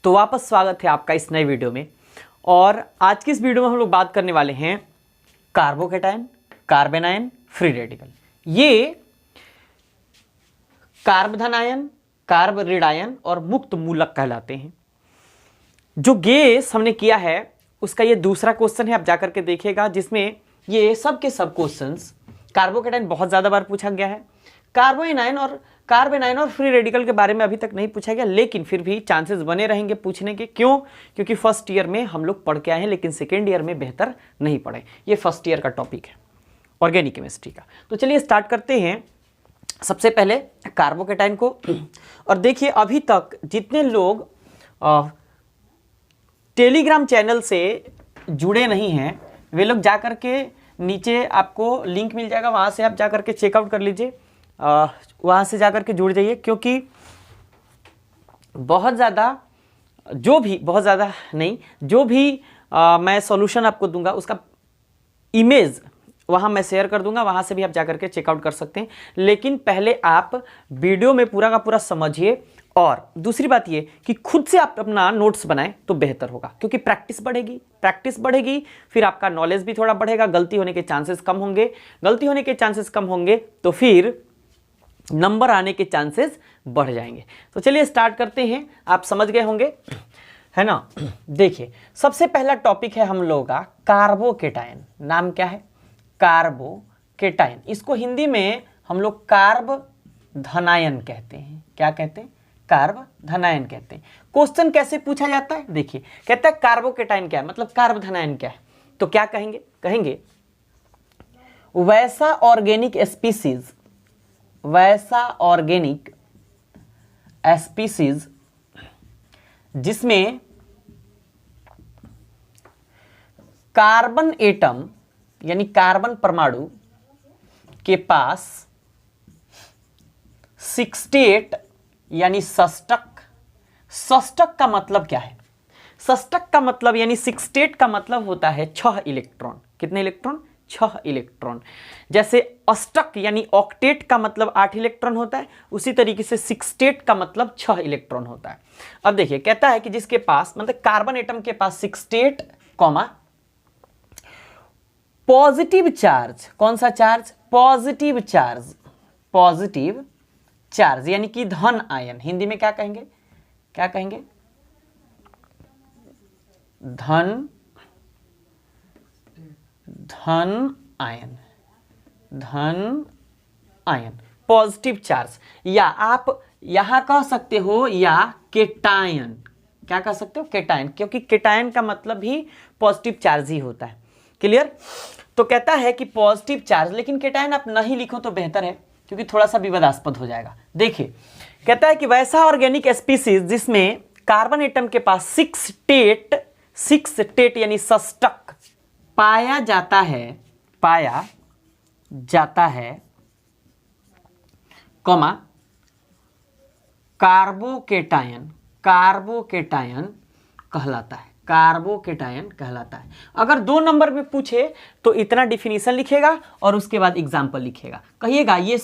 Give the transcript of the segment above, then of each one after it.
तो वापस स्वागत है आपका इस नए वीडियो में। और आज की इस वीडियो में हम लोग बात करने वाले हैं carbocation, carbon ion, free radical. ये कार्ब धन आयन, कार्ब ऋण आयन और मुक्त मूलक कहलाते हैं। जो गैस हमने किया है उसका ये दूसरा क्वेश्चन है, आप जाकर के देखिएगा, जिसमें ये सब के सब क्वेश्चंस कार्बोकेटायन बहुत ज़्यादा बार पूछा गया है। कार्बन आयन और फ्री रेडिकल के बारे में अभी तक नहीं पूछा गया, लेकिन फिर भी चांसेस बने रहेंगे पूछने के। क्यों? क्योंकि फर्स्ट ईयर में हम लोग पढ़ के आए हैं, लेकिन सेकेंड ईयर में बेहतर नहीं पढ़े। ये फर्स्ट ईयर का टॉपिक है ऑर्गेनिक केमिस्ट्री का। तो चलिए स्टार्ट करते हैं सबसे पहले कार्बोकेटायन को। और देखिए अभी तक जितने लोग टेलीग्राम चैनल से जुड़े नहीं हैं वे लोग जाकर के नीचे आपको लिंक मिल जाएगा, वहाँ से आप जाकर के चेकआउट कर लीजिए, वहाँ से जाकर के जुड़ जाइए। क्योंकि बहुत ज़्यादा जो भी मैं सॉल्यूशन आपको दूंगा उसका इमेज वहाँ मैं शेयर कर दूंगा, वहाँ से भी आप जाकर के चेकआउट कर सकते हैं। लेकिन पहले आप वीडियो में पूरा का पूरा समझिए, और दूसरी बात ये कि खुद से आप अपना नोट्स बनाएं तो बेहतर होगा, क्योंकि प्रैक्टिस बढ़ेगी, फिर आपका नॉलेज भी थोड़ा बढ़ेगा, गलती होने के चांसेस कम होंगे तो फिर नंबर आने के चांसेस बढ़ जाएंगे। तो चलिए स्टार्ट करते हैं, आप समझ गए होंगे, है ना। देखिए सबसे पहला टॉपिक है हम लोगों का कार्बोकेटायन। नाम क्या है? कार्बोकेटायन। इसको हिंदी में हम लोग कार्ब धनायन कहते हैं। क्या कहते हैं? कार्ब धनायन कहते हैं। क्वेश्चन कैसे पूछा जाता है? देखिए कहता है कार्बोकेटायन क्या है, मतलब कार्ब धनायन क्या है। तो क्या कहेंगे वैसा ऑर्गेनिक स्पीसीज जिसमें कार्बन एटम यानी कार्बन परमाणु के पास 68 यानी षष्टक का मतलब क्या है? षष्टक का मतलब यानी 68 का मतलब होता है 6 इलेक्ट्रॉन। कितने इलेक्ट्रॉन? 6 इलेक्ट्रॉन। जैसे अष्टक यानी ऑक्टेट का मतलब 8 इलेक्ट्रॉन होता है, उसी तरीके से 68 का मतलब 6 इलेक्ट्रॉन होता है। अब देखिए कहता है कि जिसके पास मतलब कार्बन एटम के पास 68 पॉजिटिव चार्ज, कौन सा चार्ज? पॉजिटिव चार्ज यानी कि धन आयन। हिंदी में क्या कहेंगे? धन आयन पॉजिटिव चार्ज, या आप यहां कह सकते हो या केटायन। क्या कह सकते हो? केटायन, क्योंकि केटायन का मतलब भी पॉजिटिव चार्ज ही होता है। क्लियर? तो कहता है कि पॉजिटिव चार्ज, लेकिन केटायन आप नहीं लिखो तो बेहतर है, क्योंकि थोड़ा सा विवादास्पद हो जाएगा। देखिए कहता है कि वैसा ऑर्गेनिक स्पीसीज जिसमें कार्बन एटम के पास 68 यानी षष्टक पाया जाता है कॉमा कार्बोकेटायन कहलाता है। अगर 2 नंबर में पूछे तो इतना डिफिनीशन लिखेगा और उसके बाद एग्जाम्पल लिखेगा। कहिएगा ये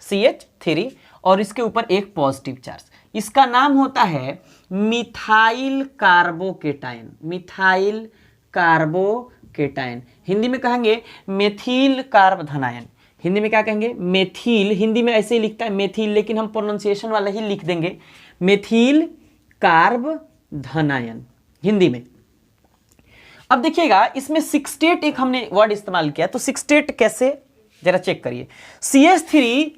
CH3 और इसके ऊपर एक पॉजिटिव चार्ज, इसका नाम होता है मिथाइल कार्बोकेटायन। हिंदी में कहेंगे मेथिल कार्ब धनायन। हिंदी में क्या कहेंगे? मेथिल। हिंदी में ऐसे ही लिखता है मेथिल, लेकिन हम प्रोनाउंसिएशन वाला ही लिख देंगे, मेथिल कार्ब धनायन हिंदी में। अब देखिएगा इसमें 68 एक हमने वर्ड इस्तेमाल किया, तो 68 कैसे जरा चेक करिए। CH3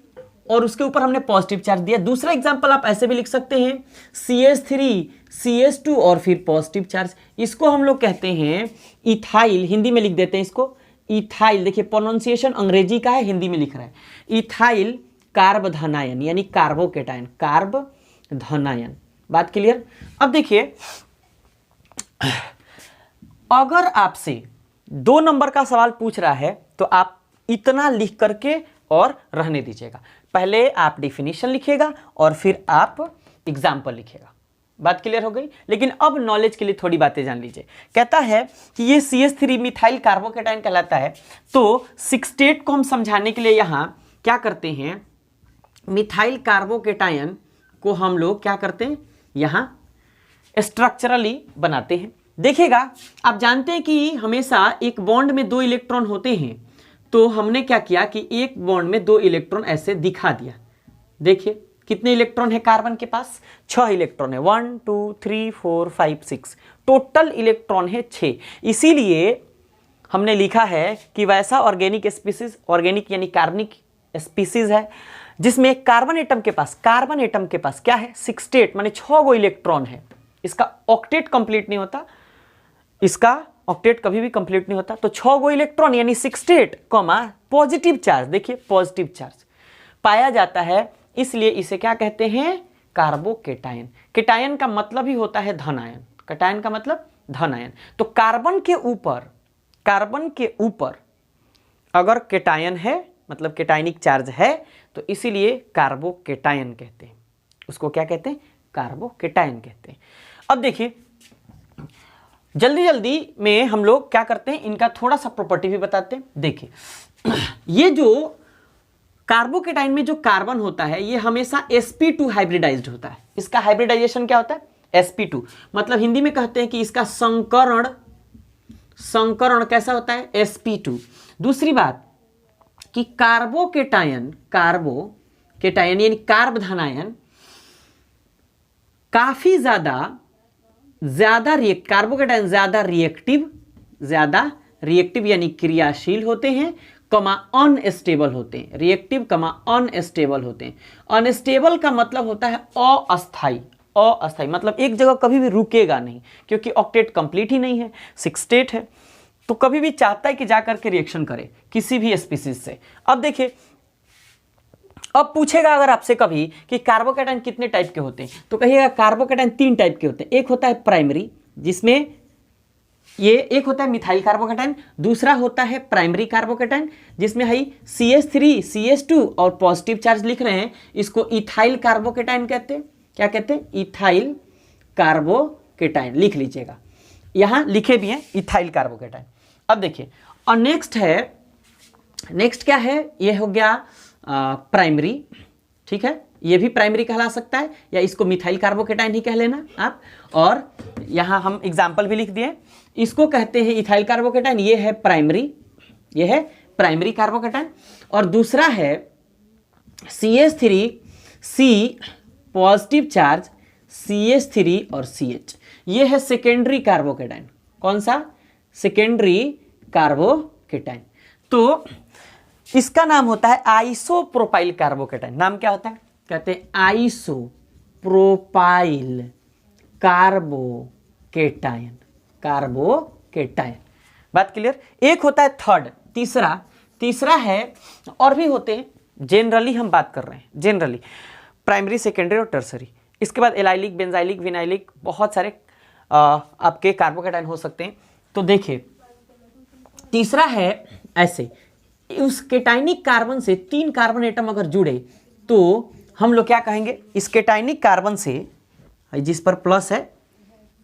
और उसके ऊपर हमने पॉजिटिव चार्ज दिया। दूसरा एग्जांपल आप ऐसे भी लिख सकते हैं CH3 CH2 और फिर पॉजिटिव चार्ज। इसको हम लोग कहते हैं इथाइल। हिंदी में लिख देते हैं इसको इथाइल। देखिए प्रोनाउंसिएशन अंग्रेजी का है, हिंदी में लिख रहा है इथाइल कार्ब धनायन यानी कार्बोकेटायन, कार्ब धनायन। बात क्लियर? अब देखिए अगर आपसे 2 नंबर का सवाल पूछ रहा है तो आप इतना लिख करके और रहने दीजिएगा। पहले आप डिफिनीशन लिखिएगा और फिर आप एग्जाम्पल लिखिएगा। बात क्लियर हो गई? लेकिन अब नॉलेज के लिए थोड़ी बातें जान लीजिए। कहता है कि ये CH3 मिथाइल कार्बोकेटायन कहलाता है, तो 68 को हम समझाने के लिए यहां क्या करते हैं, मिथाइल कार्बोकेटायन को हम लोग क्या करते हैं, यहां स्ट्रक्चरली बनाते हैं। देखिएगा, आप जानते हैं कि हमेशा एक बॉन्ड में 2 इलेक्ट्रॉन होते हैं, तो हमने क्या किया कि एक बॉन्ड में 2 इलेक्ट्रॉन ऐसे दिखा दिया। देखिए कितने इलेक्ट्रॉन है कार्बन के पास, 6 इलेक्ट्रॉन है, 1 2 3 4 5 6, टोटल इलेक्ट्रॉन है 6। इसीलिए हमने लिखा है कि वैसा ऑर्गेनिक स्पीसीज, ऑर्गेनिक यानी कार्बनिक स्पीसीज है जिसमें कार्बन एटम के पास क्या है, 68 माने 6 गो इलेक्ट्रॉन है। इसका ऑक्टेट कंप्लीट नहीं होता, इसका ऑक्टेट कभी भी कंप्लीट नहीं होता। तो 6 गो इलेक्ट्रॉन यानी 68 कॉमा पॉजिटिव चार्ज, देखिए पॉजिटिव चार्ज पाया जाता है, इसलिए इसे क्या कहते हैं, कार्बोकेटायन। केटायन का मतलब ही होता है धन आयन, केटायन का मतलब धन आयन। तो कार्बन के ऊपर अगर केटायन है मतलब केटायनिक चार्ज है, तो इसीलिए कार्बोकेटायन कहते हैं, उसको क्या कहते हैं, कार्बोकेटायन कहते हैं। अब देखिए जल्दी में हम लोग क्या करते हैं, इनका थोड़ा सा प्रॉपर्टी भी बताते हैं। देखिए ये जो कार्बोकेटाइन में जो कार्बन होता है ये हमेशा sp2 हाइब्रिडाइज्ड होता है। इसका हाइब्रिडाइजेशन क्या होता है, sp2, मतलब हिंदी में कहते हैं कि इसका संकरण कैसा होता है, sp2। दूसरी बात कि कार्बोकेटायन यानी कार्ब धनायन काफी कार्बोकेटायन ज्यादा रिएक्टिव यानी क्रियाशील होते हैं, कमा अनस्टेबल होते हैं, रिएक्टिव कमा अनस्टेबल होते हैं। अनस्टेबल का मतलब होता है अस्थाई, मतलब एक जगह कभी भी रुकेगा नहीं, क्योंकि ऑक्टेट कंप्लीट ही नहीं है, 68 है, तो कभी भी चाहता है कि जाकर के रिएक्शन करे किसी भी स्पीसीज से। अब देखिए, अब पूछेगा अगर आपसे कभी कि कार्बोकेटाइन कितने टाइप के होते हैं, तो कहिएगा कार्बोकेटाइन 3 टाइप के होते हैं। एक होता है प्राइमरी, जिसमें ये एक होता है मिथाइल कार्बोकेटाइन, दूसरा होता है प्राइमरी कार्बोकेटाइन जिसमें है CH3 CH2 और पॉजिटिव चार्ज लिख रहे हैं, इसको इथाइल कार्बोकेटाइन कहते हैं। क्या कहते हैं, इथाइल कार्बोकेटाइन, लिख लीजिएगा, यहां लिखे भी हैं इथाइल कार्बोकेटाइन। अब देखिए, और नेक्स्ट क्या है, ये हो गया प्राइमरी, ठीक है, ये भी प्राइमरी कहला सकता है, या इसको मिथाइल कार्बोकेटाइन ही कह लेना आप। और यहां हम एग्जाम्पल भी लिख दिए, इसको कहते हैं इथाइल कार्बोकेटाइन, ये है प्राइमरी कार्बोकेटाइन। और दूसरा है CH3 C positive charge, CH3 और CH, ये है सेकेंडरी कार्बोकेटाइन। कौन सा, सेकेंडरी कार्बोकेटाइन। तो इसका नाम होता है आइसोप्रोपाइल कार्बोकेटाइन। नाम क्या होता है, कहते हैं आइसोप्रोपाइल कार्बोकेटाइन। बात क्लियर। एक होता है थर्ड, तीसरा है, और भी होते हैं, जनरली हम बात कर रहे हैं, जनरली प्राइमरी, सेकेंडरी और टर्सरी। इसके बाद एलाइलिक, बेंजाइलिक, विनाइलिक, बहुत सारे आपके कार्बोकेटाइन हो सकते हैं। तो देखिए तीसरा है ऐसे, उस केटाइनिक कार्बन से 3 कार्बन एटम अगर जुड़े तो हम लोग क्या कहेंगे, इस केटाइनिक कार्बन से, जिस पर प्लस है,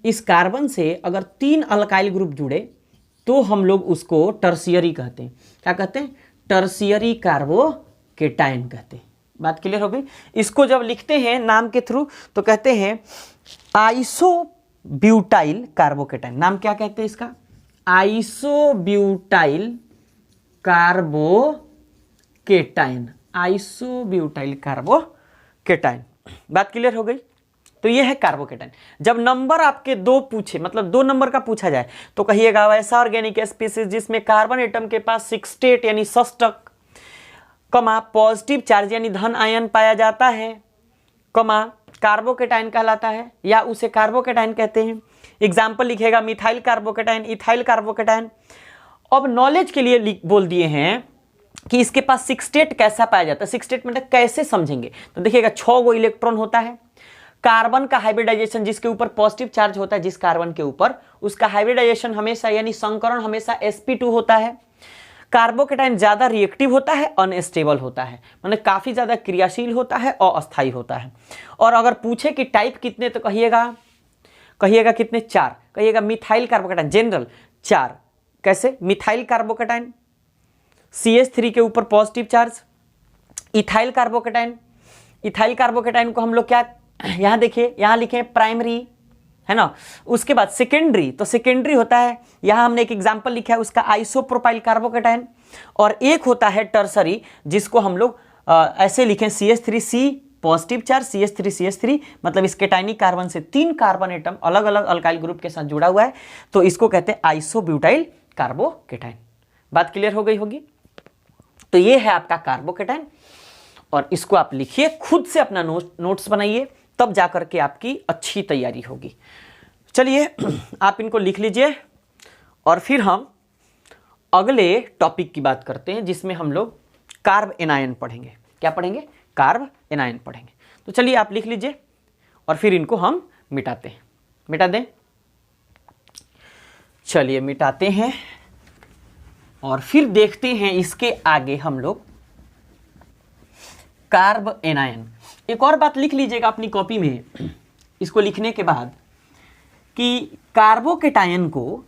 इस कार्बन से अगर 3 अल्काइल ग्रुप जुड़े तो हम लोग उसको टर्शियरी कहते हैं। क्या कहते हैं, टर्शियरी कार्बोकेटाइन कहते हैं। बात क्लियर हो गई। इसको जब लिखते हैं नाम के थ्रू तो कहते हैं आइसोब्यूटाइल कार्बोकेटाइन। नाम क्या कहते हैं इसका, आइसोब्यूटाइल कार्बोकेटाइन, आइसोब्यूटाइल कार्बोकेटाइन। बात क्लियर हो गई। तो ये है कार्बोकेटाइन। जब नंबर आपके 2 पूछे, मतलब 2 नंबर का पूछा जाए, तो कहिएगा वैसा ऑर्गेनिक स्पीसीज जिसमें कार्बन एटम के पास 68 यानी षष्टक, कमा पॉजिटिव चार्ज यानी धन आयन पाया जाता है, कमा कार्बोकेटाइन कहलाता है, या उसे कार्बोकेटाइन कहते हैं। एग्जाम्पल लिखेगा मिथाइल कार्बोकेटाइन, इथाइल कार्बोकेटाइन। अब नॉलेज के लिए बोल दिए हैं कि इसके पास 68 कैसा पाया जाता है। 68 मतलब कैसे समझेंगे, तो देखिएगा 6 गो इलेक्ट्रॉन होता है, कार्बन का हाइब्रिडाइजेशन जिसके ऊपर पॉजिटिव चार्ज होता है, जिस कार्बन के ऊपर, उसका हाइब्रिडाइजेशन हमेशा यानी संकरण हमेशा sp2 होता है। कार्बोकेटाइन ज्यादा रिएक्टिव होता है, अनस्टेबल होता है, मतलब काफी ज्यादा क्रियाशील होता है और अस्थायी होता है। और अगर पूछे कि टाइप कितने, तो कहिएगा कितने, 4। कहिएगा मिथाइल कार्बोकेटाइन जनरल 4। कैसे, मिथाइल कार्बोकेटाइन CH3 के ऊपर पॉजिटिव चार्ज, इथाइल कार्बोकेटाइन को हम लोग क्या, यहां देखिए, यहां लिखे प्राइमरी, है ना। उसके बाद सेकेंडरी, तो सेकेंडरी होता है, यहां हमने एक एग्जांपल लिखा है उसका, आइसोप्रोपाइल कार्बोकेटायन। और एक होता है टर्सरी, जिसको हम लोग ऐसे लिखें CH3C पॉजिटिव चार्ज, CH3CH3, मतलब इस केटाइनिक कार्बन से 3 कार्बन एटम अलग अलग अल्काइल ग्रुप के साथ जुड़ा हुआ है, तो इसको कहते हैं आइसोब्यूटाइल कार्बोकेटायन। बात क्लियर हो गई होगी। तो ये है आपका कार्बोकेटायन, और इसको आप लिखिए, खुद से अपना नोट्स बनाइए, तब जाकर के आपकी अच्छी तैयारी होगी। चलिए आप इनको लिख लीजिए, और फिर हम अगले टॉपिक की बात करते हैं, जिसमें हम लोग कार्ब एनायन पढ़ेंगे। क्या पढ़ेंगे? कार्ब एनायन पढ़ेंगे। तो चलिए आप लिख लीजिए, और फिर इनको हम मिटाते हैं। मिटा दें, चलिए मिटाते हैं, और फिर देखते हैं इसके आगे हम लोग कार्ब एनायन। एक और बात लिख लीजिएगा अपनी कॉपी में, इसको लिखने के बाद, कि कार्बोकेटायन को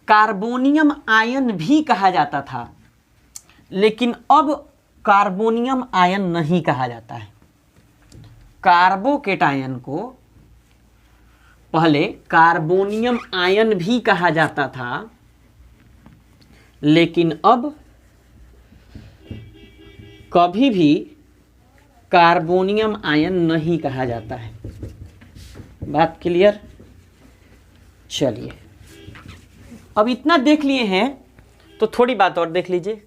कार्बोनियम आयन भी कहा जाता था, लेकिन अब कार्बोनियम आयन नहीं कहा जाता है। कार्बोकेटायन को पहले कार्बोनियम आयन भी कहा जाता था, लेकिन अब कभी भी कार्बोनियम आयन नहीं कहा जाता है। बात क्लियर? चलिए अब इतना देख लिए हैं, तो थोड़ी बात और देख लीजिए।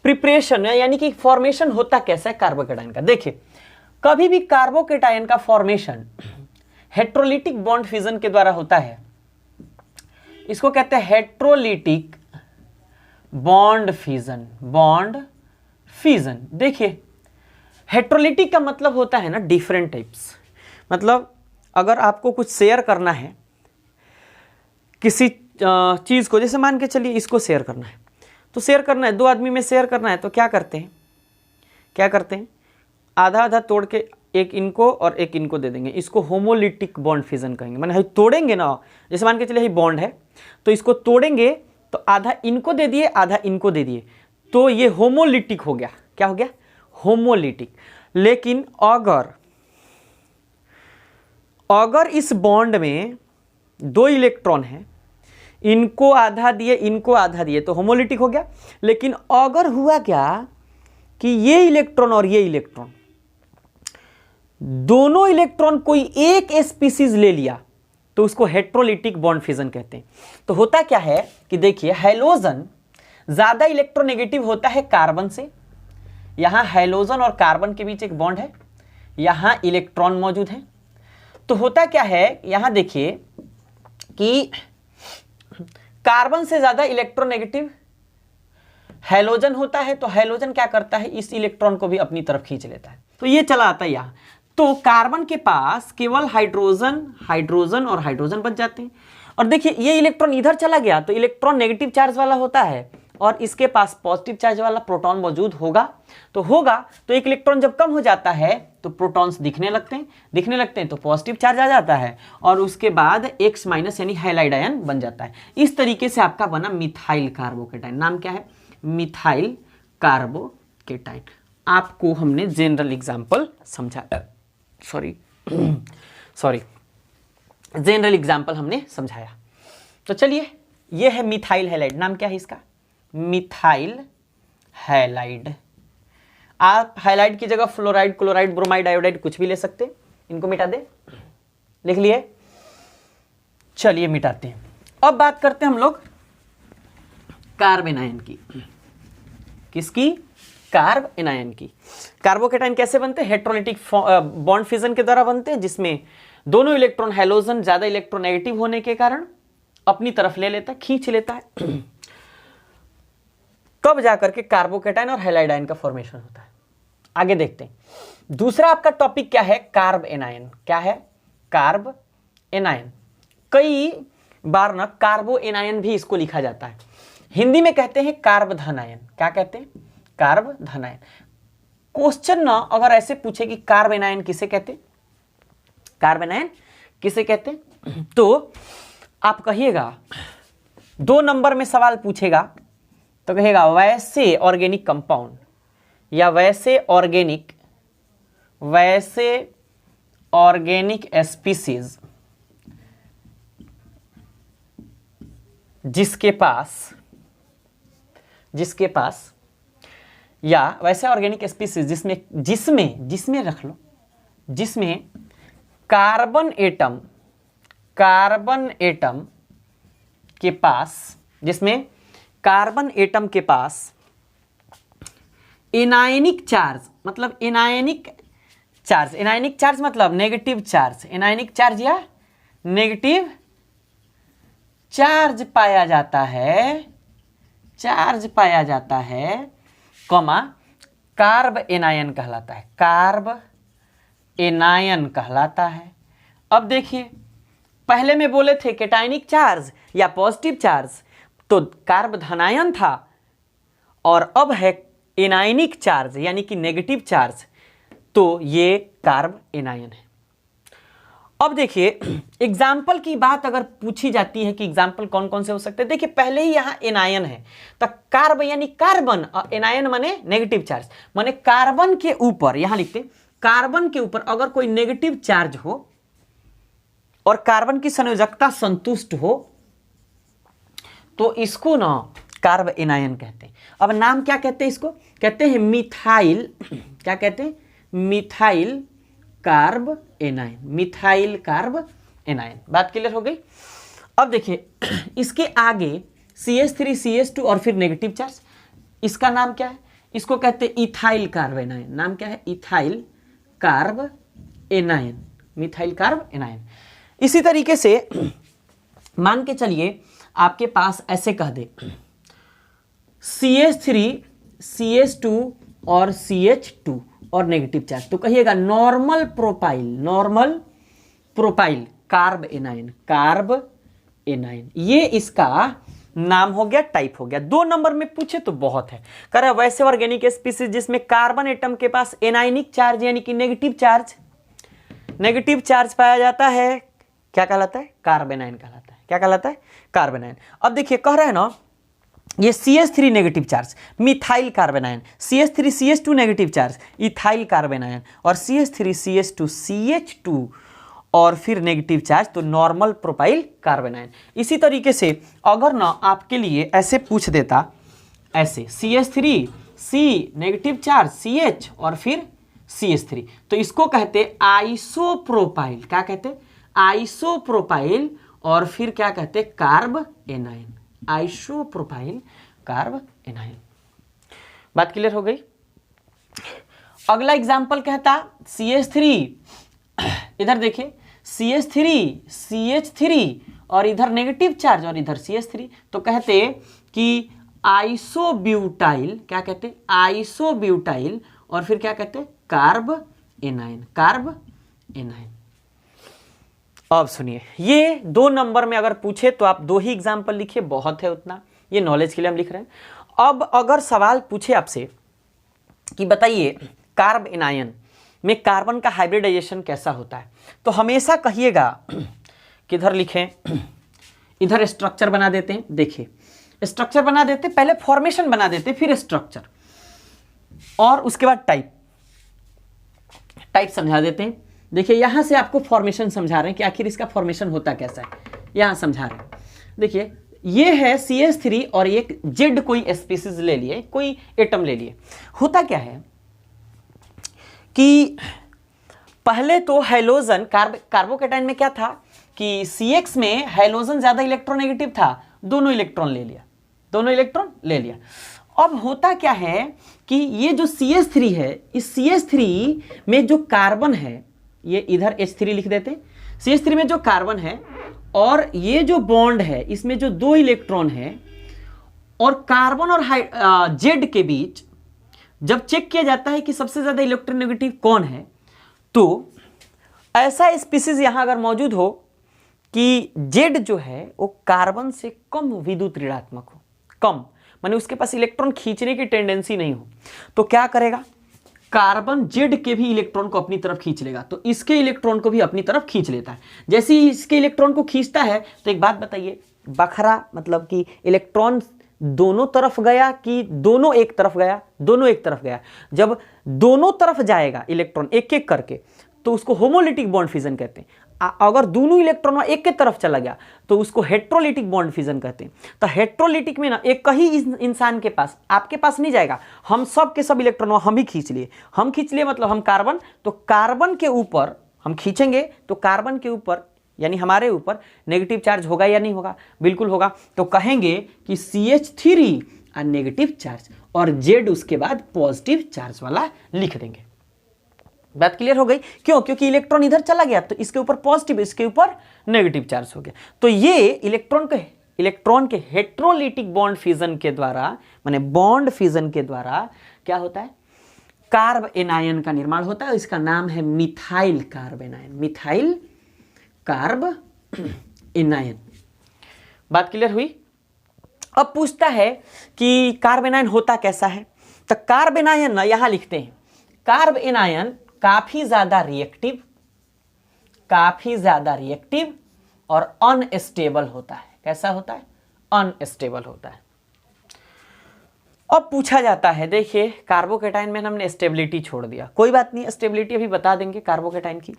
प्रिपरेशन है, यानी कि फॉर्मेशन होता कैसा है कार्बोकेटायन का। देखिए, कभी भी कार्बोकेटायन का फॉर्मेशन हेट्रोलिटिक बॉन्ड फिजन के द्वारा होता है। इसको कहते हैं heterolytic bond fission. Bond fission, देखिए हेट्रोलिटिक का मतलब होता है ना डिफरेंट टाइप्स। मतलब अगर आपको कुछ शेयर करना है किसी चीज़ को, जैसे मान के चलिए इसको शेयर करना है, तो शेयर करना है, 2 आदमी में शेयर करना है, तो क्या करते हैं? क्या करते हैं? आधा आधा तोड़ के एक इनको और एक इनको दे देंगे। इसको होमोलिटिक बॉन्ड फिजन कहेंगे। मैंने तोड़ेंगे ना, जैसे मान के चलिए ये बॉन्ड है, तो इसको तोड़ेंगे तो आधा इनको दे दिए, आधा इनको दे दिए, तो ये होमोलिटिक हो गया। क्या हो गया? होमोलिटिक। लेकिन अगर इस बॉन्ड में 2 इलेक्ट्रॉन है, इनको आधा दिए, इनको आधा दिए, तो होमोलिटिक हो गया। लेकिन अगर हुआ क्या कि ये इलेक्ट्रॉन और ये इलेक्ट्रॉन, दोनों इलेक्ट्रॉन कोई एक स्पीसीज ले लिया, तो उसको हेट्रोलिटिक बॉन्ड फिजन कहते हैं। तो होता क्या है कि देखिए, हैलोजन ज्यादा इलेक्ट्रोनेगेटिव होता है कार्बन से। यहां हैलोजन और कार्बन के बीच एक बॉन्ड है, यहां इलेक्ट्रॉन मौजूद है। तो होता क्या है, यहां देखिए कि कार्बन से ज्यादा इलेक्ट्रोनेगेटिव हैलोजन होता है, तो हैलोजन क्या करता है? इस इलेक्ट्रॉन को भी अपनी तरफ खींच लेता है। तो ये चला आता है यहां। तो कार्बन के पास केवल हाइड्रोजन, हाइड्रोजन और हाइड्रोजन बच जाते हैं। और देखिए, ये इलेक्ट्रॉन इधर चला गया, तो इलेक्ट्रॉन नेगेटिव चार्ज वाला होता है, और इसके पास पॉजिटिव चार्ज वाला प्रोटॉन मौजूद होगा। तो एक इलेक्ट्रॉन जब कम हो जाता है, तो प्रोटॉन्स दिखने लगते हैं, तो पॉजिटिव चार्ज आ जाता है, और उसके बाद X माइनस यानी हैलाइड आयन बन जाता है। इस तरीके से आपका बना मिथाइल कार्बोकेटाइन। नाम क्या है? Methyl carbocation. आपको हमने जनरल एग्जाम्पल समझाया, जनरल एग्जाम्पल हमने समझाया। तो चलिए, यह है मिथाइल हैलाइड। नाम क्या है इसका? Methyl halide. आप हैलाइड की जगह फ्लोराइड, क्लोराइड, ब्रोमाइड, आयोडाइड कुछ भी ले सकते हैं। इनको मिटा दे, लिख लिए। चलिए मिटाते हैं। अब बात करते हैं हम लोग कार्ब एनायन की। किसकी? कार्ब एनायन की। कार्बोकेटाइन कैसे बनते हैं? हेट्रोलिटिक बॉन्ड फिजन के द्वारा बनते हैं, जिसमें दोनों इलेक्ट्रॉन, हैलोजन ज्यादा इलेक्ट्रोनेगेटिव होने के कारण अपनी तरफ ले लेता है, खींच लेता है। तब जाकर के कार्बोकेटाइन और हैलाइड आयन का फॉर्मेशन होता है। आगे देखते हैं। दूसरा आपका टॉपिक क्या है? Carb anion. क्या है? Carb anion. कई बार ना कार्बो एनायन भी इसको लिखा जाता है। हिंदी में कहते हैं कार्ब धनायन। क्या कहते हैं? कार्ब धनायन। क्वेश्चन ना अगर ऐसे पूछे कि कार्ब एनायन किसे कहते हैं, कार्ब एनायन किसे कहते हैं, तो आप कहिएगा, 2 नंबर में सवाल पूछेगा तो कहेगा वैसे ऑर्गेनिक कंपाउंड, या वैसे ऑर्गेनिक स्पीसीज, जिसके पास या वैसे ऑर्गेनिक स्पीसीज जिसमें रख लो, जिसमें कार्बन एटम के पास एनायनिक चार्ज मतलब नेगेटिव चार्ज, एनायनिक चार्ज या नेगेटिव चार्ज पाया जाता है, कॉमा कार्ब एनायन कहलाता है। अब देखिए, पहले में बोले थे कैटायनिक चार्ज या पॉजिटिव चार्ज, तो कार्ब धनायन था, और अब है एनायनिक चार्ज यानी कि नेगेटिव चार्ज, तो ये कार्ब एनायन है। अब देखिए, एग्जाम्पल की बात अगर पूछी जाती है कि एग्जाम्पल कौन कौन से हो सकते हैं, देखिए पहले ही यहाँ एनायन है, तो कार्ब यानी कार्बन, और एनायन माने नेगेटिव चार्ज, माने कार्बन के ऊपर, यहां लिखते कार्बन के ऊपर अगर कोई नेगेटिव चार्ज हो और कार्बन की संयोजकता संतुष्ट हो, तो इसको ना कार्ब एनायन कहते हैं। अब नाम क्या कहते हैं इसको? कहते हैं मिथाइल, क्या कहते हैं? Methyl carb anion. बात क्लियर हो गई? अब देखिए, इसके आगे CH3 CH2 और फिर नेगेटिव चार्ज, इसका नाम क्या है? इसको कहते हैं इथाइल कार्ब एनायन। नाम क्या है? Ethyl carb anion, methyl carb anion. इसी तरीके से मान के चलिए आपके पास ऐसे कह दे CH3 CH2 और CH2 और नेगेटिव चार्ज, तो कहिएगा नॉर्मल प्रोपाइल कार्ब एनायन। ये इसका नाम हो गया, टाइप हो गया। 2 नंबर में पूछे तो बहुत है। कह रहा वैसे ऑर्गेनिक स्पीसीज जिसमें कार्बन एटम के पास एनायनिक चार्ज यानी कि नेगेटिव चार्ज पाया जाता है, क्या कहलाता है? कार्ब एनायन कहलाता है। क्या कहलाता है? Carb anion. अब देखिए, कह रहे हैं ना, ये CH3 negative charge methyl carb anion, CH3 CH2 negative charge ethyl carb anion, और CH3 CH2 CH2 और फिर नेगेटिव चार्ज, तो नॉर्मल प्रोपाइल कार्ब एनायन। इसी तरीके से अगर ना आपके लिए ऐसे पूछ देता, ऐसे CH3 C negative charge CH और फिर CH3, तो इसको कहते आइसोप्रोपाइल। क्या कहते? आइसोप्रोपाइल, और फिर क्या कहते? Carb anion, isopropyl carb anion. बात क्लियर हो गई? अगला एग्जांपल कहता CH3, इधर देखिए CH3 CH3 और इधर नेगेटिव चार्ज और इधर CH3, तो कहते कि आइसोब्यूटाइल। क्या कहते? आइसोब्यूटाइल, और फिर क्या कहते? Carb anion. अब सुनिए, ये 2 नंबर में अगर पूछे तो आप 2 ही एग्जाम्पल लिखिए, बहुत है उतना, ये नॉलेज के लिए हम लिख रहे हैं। अब अगर सवाल पूछे आपसे कि बताइए कार्ब एनायन में कार्बन का हाइब्रिडाइजेशन कैसा होता है, तो हमेशा कहिएगा, किधर लिखें, इधर स्ट्रक्चर बना देते हैं। देखिए, स्ट्रक्चर बना देते, पहले फॉर्मेशन बना देते, फिर स्ट्रक्चर, और उसके बाद टाइप समझा देते हैं। देखिए, यहां से आपको फॉर्मेशन समझा रहे हैं कि आखिर इसका फॉर्मेशन होता कैसा है, यहां समझा रहे हैं। देखिए, ये है CH3 और एक जेड कोई स्पीसीज ले लिए, कोई एटम ले लिए। होता क्या है कि पहले तो हैलोजन, कार्बोकेटाइन में क्या था कि CX में हैलोजन ज्यादा इलेक्ट्रोनेगेटिव था, दोनों इलेक्ट्रॉन ले लिया। अब होता क्या है कि ये जो CH3 है, इस CH3 में जो कार्बन है, ये इधर H3 लिख देते, CH3 में जो कार्बन है और ये जो बॉन्ड है, इसमें जो 2 इलेक्ट्रॉन है, और कार्बन और जेड के बीच जब चेक किया जाता है कि सबसे ज्यादा इलेक्ट्रोनेगेटिव कौन है, तो ऐसा स्पीसीज यहां अगर मौजूद हो कि जेड जो है वो कार्बन से कम विद्युत ऋणात्मक हो, कम माने उसके पास इलेक्ट्रॉन खींचने की टेंडेंसी नहीं हो, तो क्या करेगा? कार्बन जेड के भी इलेक्ट्रॉन को अपनी तरफ खींच लेगा, तो इसके इलेक्ट्रॉन को भी अपनी तरफ खींच लेता है। जैसे ही इसके इलेक्ट्रॉन को खींचता है, तो एक बात बताइए, बखरा मतलब कि इलेक्ट्रॉन दोनों तरफ गया कि दोनों एक तरफ गया? दोनों एक तरफ गया। जब दोनों तरफ जाएगा इलेक्ट्रॉन एक एक करके, तो उसको होमोलिटिक बॉन्ड फिजन कहते हैं। अगर दोनों इलेक्ट्रॉन एक के तरफ चला गया तो उसको हेट्रोलिटिक बॉन्ड फिजन कहते हैं। तो हेट्रोलिटिक में ना एक ही इंसान के पास, आपके पास नहीं जाएगा, हम सब के सब इलेक्ट्रॉन हम ही खींच लिए, मतलब हम कार्बन, तो कार्बन के ऊपर हम खींचेंगे तो कार्बन के ऊपर यानी हमारे ऊपर नेगेटिव चार्ज होगा या नहीं होगा? बिल्कुल होगा। तो कहेंगे कि CH3 नेगेटिव चार्ज और Z उसके बाद पॉजिटिव चार्ज वाला लिख देंगे। बात क्लियर हो गई? क्यों? क्योंकि इलेक्ट्रॉन इधर चला गया तो इसके ऊपर पॉजिटिव, इसके ऊपर नेगेटिव चार्ज हो गया। तो ये इलेक्ट्रॉन के हेट्रोलिटिक बॉन्ड फिजन के द्वारा, माने बॉन्ड फिजन के द्वारा क्या होता है? कार्ब एनायन का निर्माण होता है। इसका नाम है methyl carb anion, methyl carb anion. बात क्लियर हुई? अब पूछता है कि कार्ब एनायन होता कैसा है? तो कार्ब एनायन ना यहां लिखते हैं, कार्ब एनायन काफी ज्यादा रिएक्टिव और अनस्टेबल होता है। कैसा होता है? अनस्टेबल होता है। अब पूछा जाता है, देखिए कार्बोकेटाइन में हमने स्टेबिलिटी छोड़ दिया, कोई बात नहीं, स्टेबिलिटी अभी बता देंगे कार्बोकेटाइन की।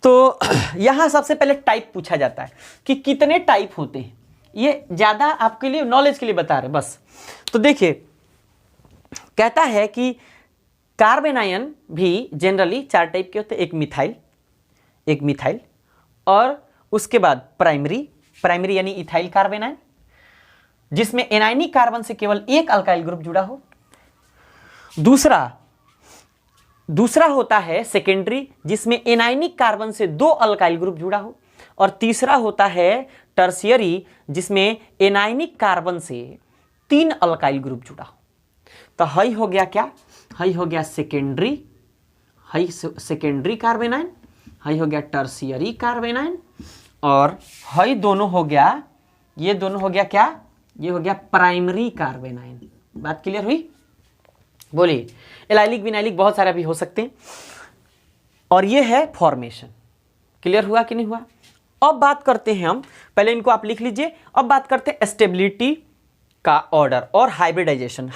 तो यहां सबसे पहले टाइप पूछा जाता है कि कितने टाइप होते हैं। ये ज्यादा आपके लिए नॉलेज के लिए बता रहे बस। तो देखिए कहता है कि कार्ब एनायन भी जनरली 4 टाइप के होते हैं। एक मिथाइल और उसके बाद प्राइमरी यानी इथाइल कार्ब एनायन, जिसमें एनायनिक कार्बन से केवल एक अल्काइल ग्रुप जुड़ा हो। दूसरा होता है सेकेंडरी, जिसमें एनायनिक कार्बन से 2 अल्काइल ग्रुप जुड़ा हो। और तीसरा होता है टर्शियरी, जिसमें एनायनिक कार्बन से 3 अल्काइल ग्रुप जुड़ा हो। तो हई हो गया क्या? हई हो गया सेकेंडरी कार्ब एनायन, हई हो गया टर्शियरी कार्ब एनायन, और हई दोनों हो गया, ये दोनों हो गया क्या? ये हो गया प्राइमरी कार्ब एनायन। बात क्लियर हुई? बोलिए। एलाइलिक विनाइलिक बहुत सारे भी हो सकते हैं। और ये है फॉर्मेशन। क्लियर हुआ कि नहीं हुआ? अब बात करते हैं हम, पहले इनको आप लिख लीजिए। अब बात करते हैं स्टेबिलिटी का ऑर्डर और हाइब्रिडाइजेशन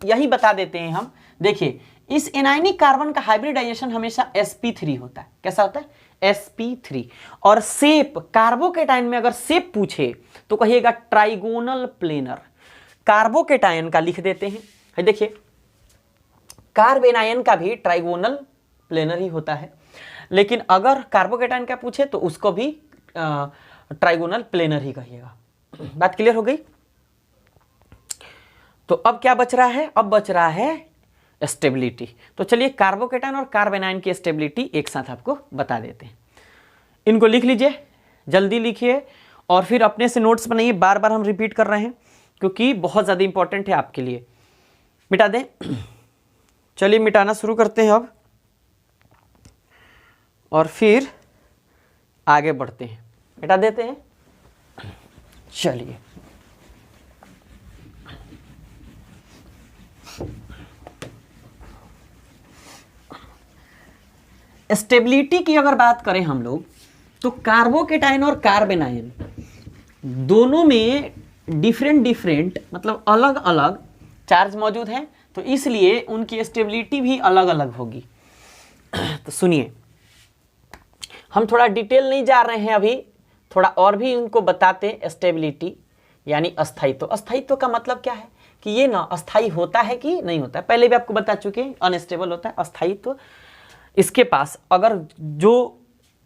यही बता देते हैं हम। देखिए इस एनायनिक कार्बन का हाइब्रिडाइजेशन हमेशा sp3 होता है। कैसा होता है? sp3। और शेप, कार्बोकेटाइन में अगर शेप पूछे तो कहिएगा ट्राइगोनल प्लेनर। कार्बोकेटाइन का लिख देते हैं। देखिए कार्ब एनायन का भी ट्राइगोनल प्लेनर ही होता है, लेकिन अगर कार्बोकेटाइन का पूछे तो उसको भी ट्राइगोनल प्लेनर ही कहिएगा। बात क्लियर हो गई? तो अब क्या बच रहा है? अब बच रहा है स्टेबिलिटी। तो चलिए कार्बोकेटाइन और कार्ब एनायन की स्टेबिलिटी एक साथ आपको बता देते हैं। इनको लिख लीजिए, जल्दी लिखिए और फिर अपने से नोट्स बनाइए। बार बार हम रिपीट कर रहे हैं क्योंकि बहुत ज़्यादा इंपॉर्टेंट है आपके लिए। मिटा दें। चलिए मिटाना शुरू करते हैं अब और फिर आगे बढ़ते हैं। मिटा देते हैं। चलिए स्टेबिलिटी की अगर बात करें हम लोग तो कार्बोकेटाइन और कार्ब एनायन दोनों में डिफरेंट मतलब अलग अलग चार्ज मौजूद हैं, तो इसलिए उनकी स्टेबिलिटी भी अलग अलग होगी। तो सुनिए, हम थोड़ा डिटेल नहीं जा रहे हैं अभी, थोड़ा और भी उनको बताते। स्टेबिलिटी यानी अस्थायित्व। अस्थायित्व का मतलब क्या है कि ये ना अस्थायी होता है कि नहीं होता है, पहले भी आपको बता चुके हैं। अनस्टेबल होता है। अस्थायित्व इसके पास अगर जो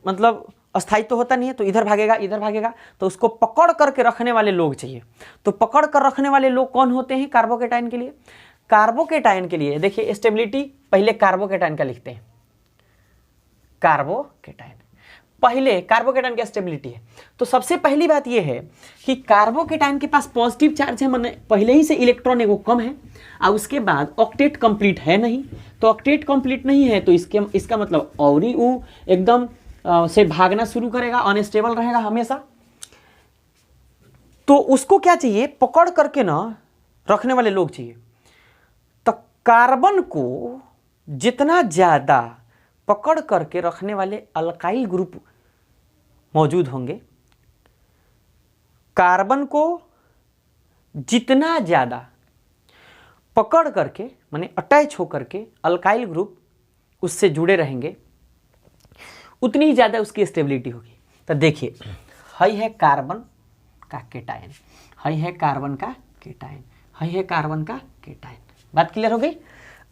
मतलब अस्थायित्व होता नहीं है तो इधर भागेगा, तो उसको पकड़ करके रखने वाले लोग चाहिए। तो पकड़ कर रखने वाले लोग कौन होते हैं कार्बोकेटाइन के लिए? कार्बोकेटाइन के लिए देखिए स्टेबिलिटी पहले कार्बोकेटाइन का लिखते हैं। कार्बोकेटाइन पहले कार्बोकेटाइन की स्टेबिलिटी है। तो सबसे पहली बात यह है कि कार्बोकेटाइन के पास पॉजिटिव चार्ज है, माने पहले ही से इलेक्ट्रॉन एगो कम है, और उसके बाद ऑक्टेट कंप्लीट है नहीं। तो ऑक्टेट कंप्लीट नहीं है तो इसका मतलब और ही वो एकदम से भागना शुरू करेगा, अनस्टेबल रहेगा हमेशा। तो उसको क्या चाहिए? पकड़ करके ना रखने वाले लोग चाहिए। तो कार्बन को जितना ज्यादा पकड़ करके रखने वाले अल्काइल ग्रुप मौजूद होंगे, कार्बन को जितना ज्यादा पकड़ करके माने अटैच होकर के अल्काइल ग्रुप उससे जुड़े रहेंगे, उतनी ही ज़्यादा उसकी स्टेबिलिटी होगी। तो देखिए, हई है कार्बन का केटायन, हई है कार्बन का केटायन, हई है कार्बन का केटायन। बात क्लियर हो गई।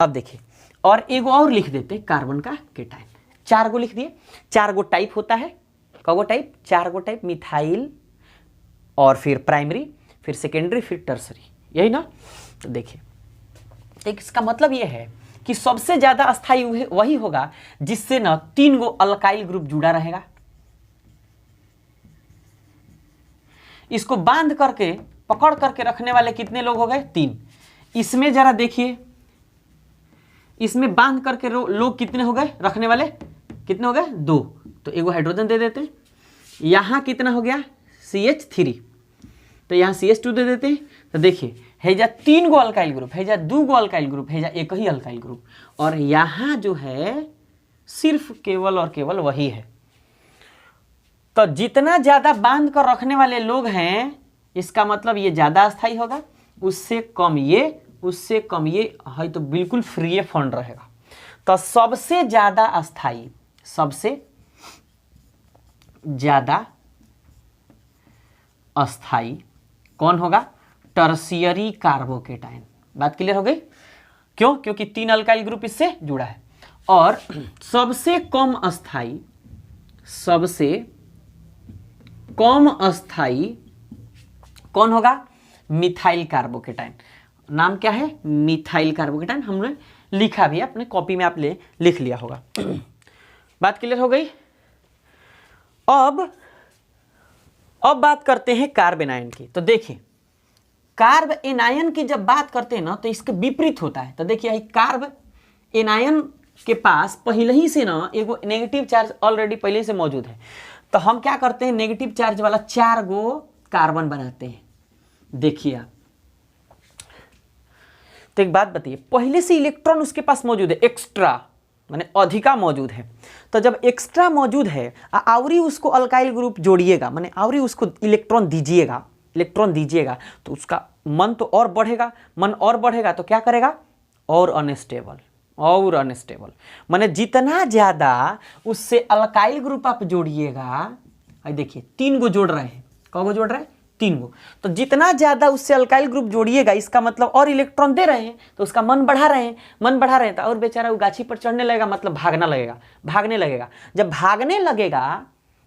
अब देखिए, और एक और लिख देते कार्बन का केटायन। 4 गो लिख दिए। 4 गो टाइप होता है। कगो टाइप? 4 गो टाइप, मिथाइल और फिर प्राइमरी, फिर सेकेंडरी, फिर टर्सरी, यही ना। तो देखिए, इसका मतलब यह है कि सबसे ज्यादा अस्थाई वही होगा जिससे ना 3 गो अल्काइल ग्रुप जुड़ा रहेगा। इसको बांध करके पकड़ करके रखने वाले कितने लोग हो गए? 3। इसमें जरा देखिए, इसमें बांध करके लोग कितने हो गए रखने वाले? कितने हो गए? 2। तो एगो हाइड्रोजन दे देते हैं। यहां कितना हो गया? CH3। तो यहां CH2 दे देते हैं। तो देखिए, हैजा 3 गो अल्काइल ग्रुप, हैजा 2 गो अल्काइल ग्रुप, हैजा एक ही अल्काइल ग्रुप, और यहां जो है सिर्फ केवल और केवल वही है। तो जितना ज्यादा बांध कर रखने वाले लोग हैं, इसका मतलब ये ज्यादा अस्थाई होगा, उससे कम ये, उससे कम ये है, तो बिल्कुल फ्री फंड रहेगा। तो सबसे ज्यादा अस्थाई, सबसे ज्यादा अस्थाई कौन होगा? Tertiary carbocation. बात क्लियर हो गई? क्यों? क्योंकि 3 अल्काइल ग्रुप इससे जुड़ा है। और सबसे कम अस्थाई, सबसे कम अस्थाई कौन होगा? Methyl carbocation. नाम क्या है? Methyl carbocation. हमने लिखा भी है अपने कॉपी में, आप लिख लिया होगा। बात क्लियर हो गई। अब बात करते हैं कार्ब एनायन की। तो देखिए, कार्ब एनायन की जब बात करते हैं ना, तो इसके विपरीत होता है। तो देखिए, कार्ब एनायन के पास पहले ही से ना एगो नेगेटिव चार्ज ऑलरेडी पहले ही से मौजूद है। तो हम क्या करते हैं? नेगेटिव चार्ज वाला 4 गो कार्बन बनाते हैं। देखिए आप, तो एक बात बताइए, पहले से इलेक्ट्रॉन उसके पास मौजूद है, एक्स्ट्रा माने अधिका मौजूद है। तो जब एक्स्ट्रा मौजूद है, आवरी उसको अल्काइल ग्रुप जोड़िएगा, माने आवरी उसको इलेक्ट्रॉन दीजिएगा, तो उसका मन तो और बढ़ेगा, मन और बढ़ेगा तो क्या करेगा? और अनस्टेबल, और अनस्टेबल। माने जितना ज्यादा उससे अल्काइल ग्रुप आप जोड़िएगा, देखिए 3 गो जोड़ रहे हैं। कौ गो जोड़ रहे हैं? 3 गो। तो जितना ज्यादा उससे अल्काइल ग्रुप जोड़िएगा, इसका मतलब और इलेक्ट्रॉन दे रहे हैं, तो उसका मन बढ़ा रहे हैं, तो और बेचारा वो गाछी पर चढ़ने लगेगा, मतलब भागने लगेगा। जब भागने लगेगा,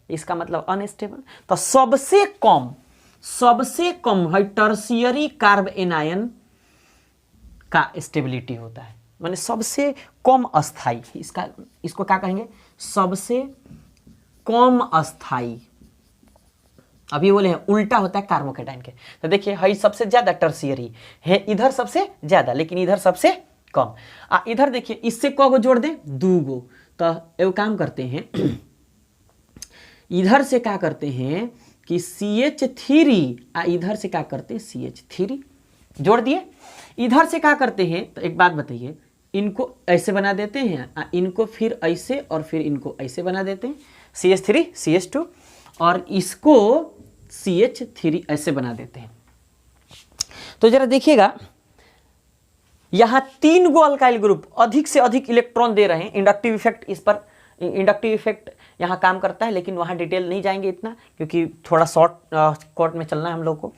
इसका मतलब अनस्टेबल। तो सबसे कम है टर्शियरी कार्ब एनायन का स्टेबिलिटी होता है, माने सबसे कम अस्थाई। इसको क्या कहेंगे? सबसे कम अस्थाई। अभी बोले हैं उल्टा होता है कार्बोकेटायन के। तो देखिए, हई सबसे ज्यादा टर्शियरी है, इधर सबसे ज्यादा, लेकिन इधर सबसे कम। इधर देखिए, इससे क गो जोड़ दें? 2 गो। तो एगो काम करते हैं, इधर से क्या करते हैं कि CH3, इधर से क्या करते हैं? CH3 जोड़ दिए। इधर से क्या करते हैं? तो एक बात बताइए, इनको ऐसे बना देते हैं, इनको फिर ऐसे, और फिर इनको ऐसे बना देते हैं, CH3 CH2, और इसको CH3 ऐसे बना देते हैं। तो जरा देखिएगा, यहां 3 गो अल्काइल ग्रुप अधिक से अधिक इलेक्ट्रॉन दे रहे हैं। इंडक्टिव इफेक्ट, इस पर इंडक्टिव इफेक्ट यहां काम करता है, लेकिन वहां डिटेल नहीं जाएंगे इतना, क्योंकि थोड़ा शॉर्ट कोट में चलना है हम लोग को।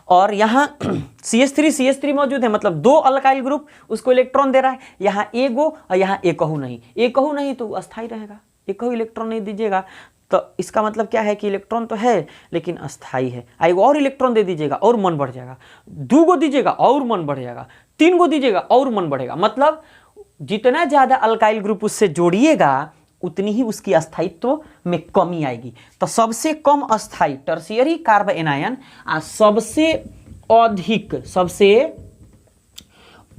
और यहाँ CH3 मौजूद है, मतलब 2 अल्काइल ग्रुप उसको इलेक्ट्रॉन दे रहा है। यहाँ एगो और यहाँ एकहू नहीं, तो अस्थाई रहेगा। एकहू इलेक्ट्रॉन नहीं दीजिएगा, तो इसका मतलब क्या है कि इलेक्ट्रॉन तो है लेकिन अस्थाई है। एगो और इलेक्ट्रॉन दे दीजिएगा और मन बढ़ जाएगा, 2 गो दीजिएगा और मन बढ़ जाएगा, 3 गो दीजिएगा और मन बढ़ेगा। मतलब जितना ज्यादा अल्काइल ग्रुप उससे जोड़िएगा, उतनी ही उसकी अस्थायित्व में कमी आएगी। तो सबसे कम अस्थाई टर्शियरी कार्ब एनायन, सबसे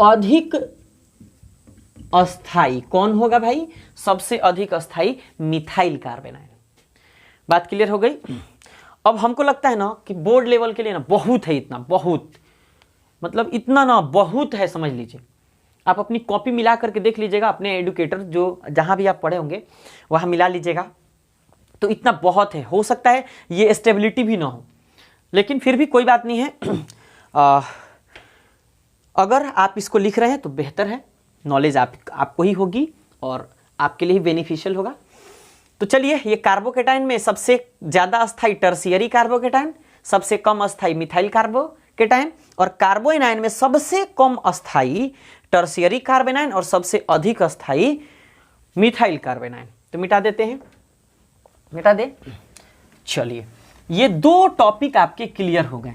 अधिक अस्थाई कौन होगा भाई? सबसे अधिक अस्थाई मिथाइल कार्ब एनायन। बात क्लियर हो गई। अब हमको लगता है ना कि बोर्ड लेवल के लिए ना बहुत है, इतना बहुत, मतलब इतना ना बहुत है, समझ लीजिए। आप अपनी कॉपी मिला करके देख लीजिएगा, अपने एडुकेटर जो जहां भी आप पढ़े होंगे वहां मिला लीजिएगा, तो इतना बहुत है। हो सकता है ये स्टेबिलिटी भी ना हो, लेकिन फिर भी कोई बात नहीं है। अगर आप इसको लिख रहे हैं तो बेहतर है, नॉलेज आपको ही होगी और आपके लिए ही बेनिफिशियल होगा। तो चलिए, ये कार्बोकेटाइन में सबसे ज्यादा अस्थाई टर्शियरी कार्बोकेटाइन, सबसे कम अस्थाई मिथाइल कार्बोकेटाइन, और कार्बोएनाइन में सबसे कम अस्थाई टर्शियरी कार्बोनाइन और सबसे अधिक अस्थाई मिथाइल कार्बोनाइन। तो मिटा देते हैं, मिटा दे। चलिए, ये दो टॉपिक आपके क्लियर हो गए,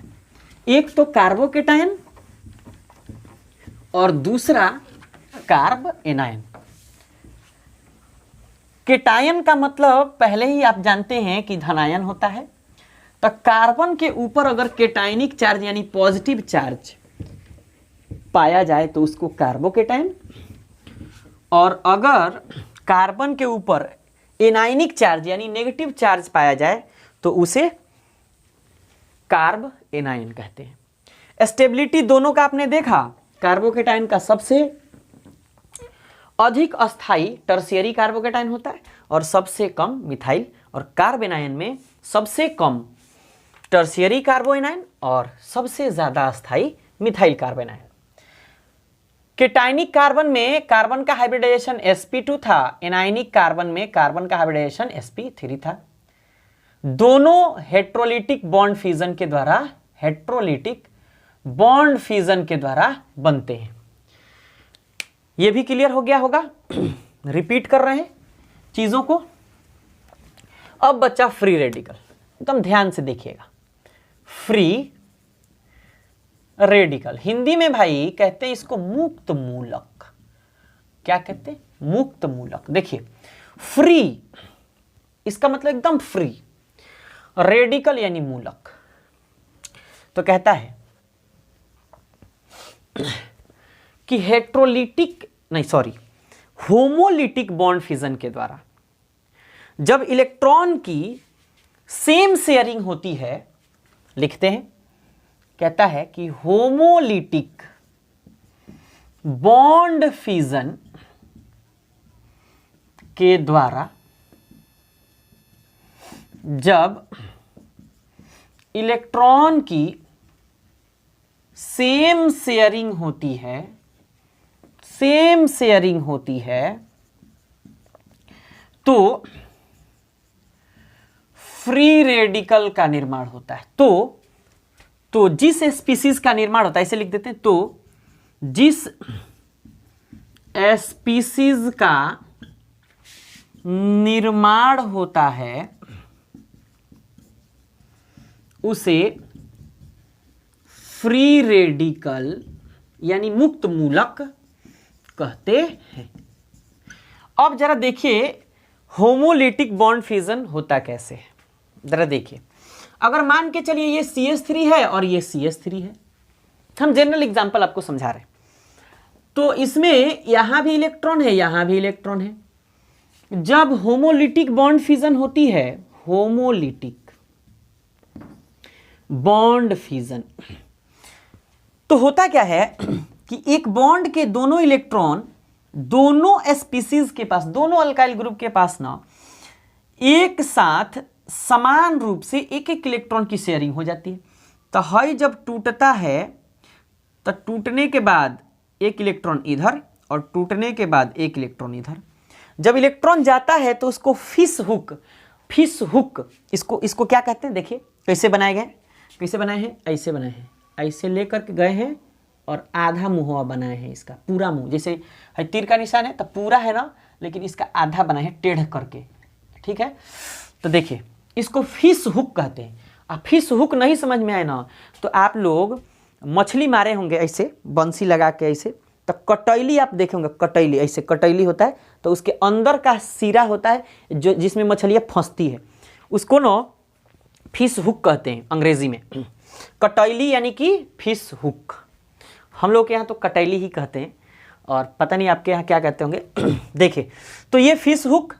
एक तो कार्बोकेटाइन और दूसरा कार्बोएनाइन। केटायन का मतलब पहले ही आप जानते हैं कि धनायन होता है। तो कार्बन के ऊपर अगर केटायनिक चार्ज यानी पॉजिटिव चार्ज पाया जाए तो उसको कार्बोकेटाइन, और अगर कार्बन के ऊपर एनायनिक चार्ज यानी नेगेटिव चार्ज पाया जाए तो उसे कार्बोएनाइन कहते हैं। स्टेबिलिटी दोनों का आपने देखा, कार्बोकेटाइन का सबसे अधिक अस्थाई टर्शियरी कार्बोकेटाइन होता है और सबसे कम मिथाइल, और कार्बोएनाइन में सबसे कम टर्शियरी कार्बोएनाइन और सबसे ज्यादा अस्थाई मिथाइल कार्बोएनाइन। केटायनिक कार्बन में कार्बन का हाइब्रिडाइजेशन sp2 था, एनायनिक कार्बन में कार्बन का हाइब्रिडाइजेशन sp3 था। दोनों हेट्रोलिटिक बॉन्ड फ्यूजन के द्वारा, हेट्रोलिटिक बॉन्ड फ्यूजन के द्वारा बनते हैं। यह भी क्लियर हो गया होगा। रिपीट कर रहे हैं चीजों को। अब बच्चा फ्री रेडिकल, एकदम ध्यान से देखिएगा। फ्री रेडिकल हिंदी में भाई कहते हैं इसको मुक्त मूलक। क्या कहते हैं? मुक्त मूलक। देखिए, फ्री इसका मतलब एकदम फ्री, रेडिकल यानी मूलक। तो कहता है कि होमोलिटिक बॉन्ड फिजन के द्वारा जब इलेक्ट्रॉन की सेम शेयरिंग होती है, लिखते हैं, कहता है कि होमोलिटिक बॉन्ड फिजन के द्वारा जब इलेक्ट्रॉन की सेम शेयरिंग होती है, सेम शेयरिंग होती है, तो फ्री रेडिकल का निर्माण होता है। तो जिस स्पीसीज का निर्माण होता है, इसे लिख देते हैं, तो जिस स्पीसीज का निर्माण होता है उसे फ्री रेडिकल यानी मुक्त मूलक कहते हैं। अब जरा देखिए होमोलिटिक बॉन्ड फ्यूजन होता कैसे है, जरा देखिए। अगर मान के चलिए ये CH3 है और ये CH3 है, हम जनरल एग्जांपल आपको समझा रहे हैं, तो इसमें यहां भी इलेक्ट्रॉन है, यहां भी इलेक्ट्रॉन है। जब होमोलिटिक बॉन्ड फ्यूजन होती है, होमोलिटिक बॉन्ड फ्यूजन, तो होता क्या है कि एक बॉन्ड के दोनों इलेक्ट्रॉन दोनों स्पीसीज के पास, दोनों अल्काइल ग्रुप के पास ना एक साथ समान रूप से एक एक इलेक्ट्रॉन की शेयरिंग हो जाती है। तो हाई जब टूटता है तो टूटने के बाद एक इलेक्ट्रॉन इधर और टूटने के बाद एक इलेक्ट्रॉन इधर। जब इलेक्ट्रॉन जाता है तो उसको फिश हुक इसको क्या कहते हैं? देखिए कैसे बनाए गए, कैसे बनाए हैं, ऐसे बनाए हैं, ऐसे लेकर के गए हैं और आधा मुंह बनाए हैं, इसका पूरा मुंह, जैसे तीर का निशान है तो पूरा है ना, लेकिन इसका आधा बनाए हैं टेढ़ करके, ठीक है। तो देखिए इसको फिश हुक कहते हैं। अब फिश हुक नहीं समझ में आए ना तो आप लोग मछली मारे होंगे ऐसे बंसी लगा के ऐसे, तो कटैली आप देखे होंगे, कटैली ऐसे कटैली होता है, तो उसके अंदर का सिरा होता है जो जिसमें मछलियाँ फंसती है, उसको ना फिश हुक कहते हैं अंग्रेजी में। कटैली यानी कि फिश हुक, हम लोग के यहाँ तो कटैली ही कहते हैं, और पता नहीं आपके यहाँ क्या कहते होंगे। देखिए तो ये फिश हुक